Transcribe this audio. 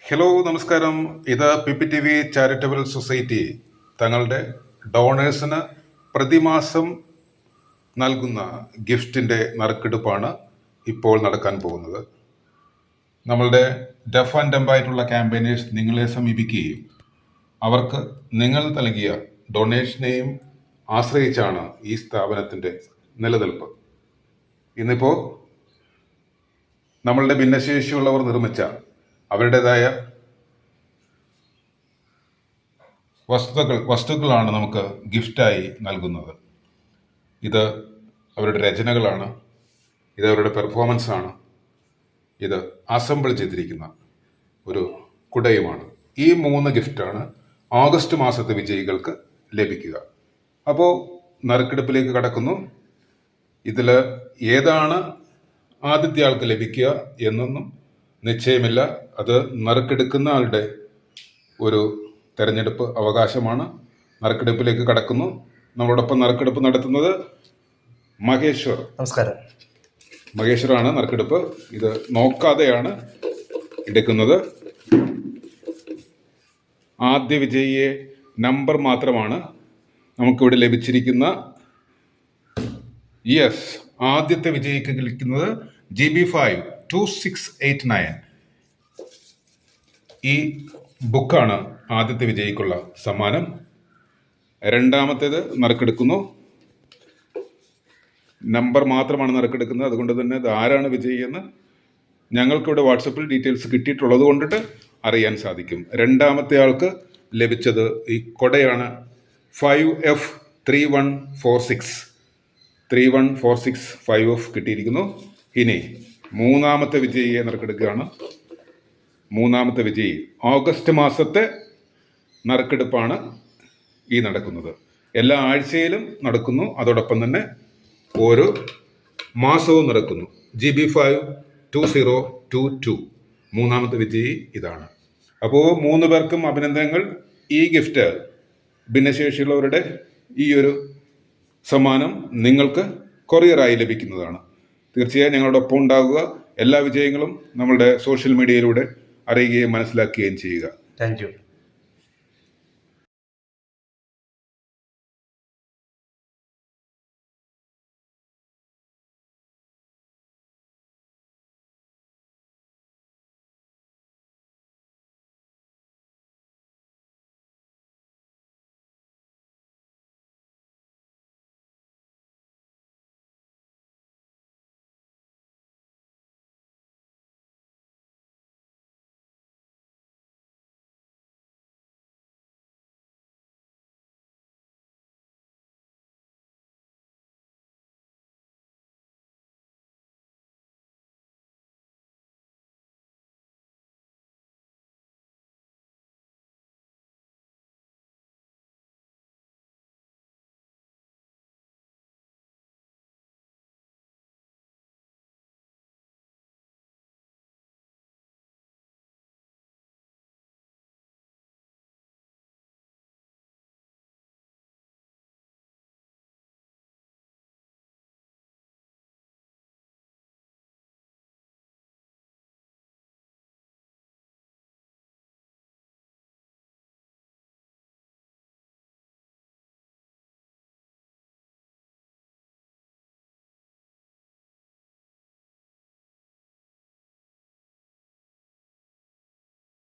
Hello നമസ്കാരം. ഇത് PPTV charitable society തങ്ങളുടെ ഡോണേഴ്സിന് പ്രതിമാസം നൽകുന്ന ഗിഫ്റ്റിൻ്റെ നറുക്കെടുപ്പാണ് ഇപ്പോൾ നടക്കാൻ പോകുന്നത്. നമ്മളുടെ ഡെഫ് ആൻഡ് ഡംബായിട്ടുള്ള ക്യാമ്പയിനേഴ്സ് നിങ്ങളെ സമീപിക്കുകയും അവർക്ക് നിങ്ങൾ നൽകിയ ഡൊണേഷനെയും ആശ്രയിച്ചാണ് ഈ സ്ഥാപനത്തിൻ്റെ നിലനിൽപ്പ്. ഇന്നിപ്പോൾ നമ്മളുടെ ഭിന്നശേഷിയുള്ളവർ നിർമ്മിച്ച അവരുടേതായ വസ്തുക്കളാണ് നമുക്ക് ഗിഫ്റ്റായി നൽകുന്നത്. ഇത് അവരുടെ രചനകളാണ്, ഇത് അവരുടെ പെർഫോമൻസ് ആണ്, ഇത് അസംബിൾ ചെയ്തിരിക്കുന്ന ഒരു കുടയുമാണ്. ഈ 3 ഗിഫ്റ്റാണ് ഓഗസ്റ്റ് മാസത്തെ വിജയികൾക്ക് ലഭിക്കുക. അപ്പോൾ നറുക്കെടുപ്പിലേക്ക് കടക്കുന്നു. ഇതിൽ ഏതാണ് ആദ്യത്തെ ആൾക്ക് ലഭിക്കുക എന്നൊന്നും നിശ്ചയമില്ല. അത് നറുക്കെടുക്കുന്ന ആളുടെ ഒരു തെരഞ്ഞെടുപ്പ് അവകാശമാണ്. നറുക്കെടുപ്പിലേക്ക് കടക്കുന്നു. നമ്മളോടൊപ്പം നറുക്കെടുപ്പ് നടത്തുന്നത് മഹേശ്വർ. നമസ്കാരം. മഹേശ്വറാണ് നറുക്കെടുപ്പ്. ഇത് നോക്കാതെയാണ് എടുക്കുന്നത്. ആദ്യ വിജയിയെ നമ്പർ മാത്രമാണ് നമുക്കിവിടെ ലഭിച്ചിരിക്കുന്ന. യെസ്, ആദ്യത്തെ വിജയിക്ക് വിളിക്കുന്നത് GB5 2689. ഈ ബുക്കാണ് ആദ്യത്തെ വിജയിക്കുള്ള സമ്മാനം. രണ്ടാമത്തേത് നറുക്കെടുക്കുന്നു. നമ്പർ മാത്രമാണ് നറുക്കെടുക്കുന്നത്. അതുകൊണ്ട് തന്നെ ഇത് ആരാണ് വിജയി എന്ന് ഞങ്ങൾക്കിവിടെ വാട്സപ്പിൽ ഡീറ്റെയിൽസ് കിട്ടിയിട്ടുള്ളത് കൊണ്ടിട്ട് അറിയാൻ സാധിക്കും. രണ്ടാമത്തെ ആൾക്ക് ലഭിച്ചത് ഈ കൊടയാണ്. 5F3146 5F കിട്ടിയിരിക്കുന്നു. ഇനി മൂന്നാമത്തെ വിജയിയെ നറുക്കെടുക്കുകയാണ്. മൂന്നാമത്തെ വിജയി ഓഗസ്റ്റ് മാസത്തെ നറുക്കെടുപ്പാണ് ഈ നടക്കുന്നത്. എല്ലാ ആഴ്ചയിലും നടക്കുന്നു. അതോടൊപ്പം തന്നെ ഓരോ മാസവും നടക്കുന്നു. GB5 2022 മൂന്നാമത്തെ വിജയി ഇതാണ്. അപ്പോൾ 3 പേർക്കും അഭിനന്ദനങ്ങൾ. ഈ ഗിഫ്റ്റ് ഭിന്നശേഷിയുള്ളവരുടെ ഈ ഒരു സമ്മാനം നിങ്ങൾക്ക് കൊറിയറായി ലഭിക്കുന്നതാണ്. തീർച്ചയായും ഞങ്ങളോടൊപ്പം ഉണ്ടാകുക. എല്ലാ വിജയങ്ങളും നമ്മളുടെ സോഷ്യൽ മീഡിയയിലൂടെ അറിയുകയും മനസ്സിലാക്കുകയും ചെയ്യുക. Thank you.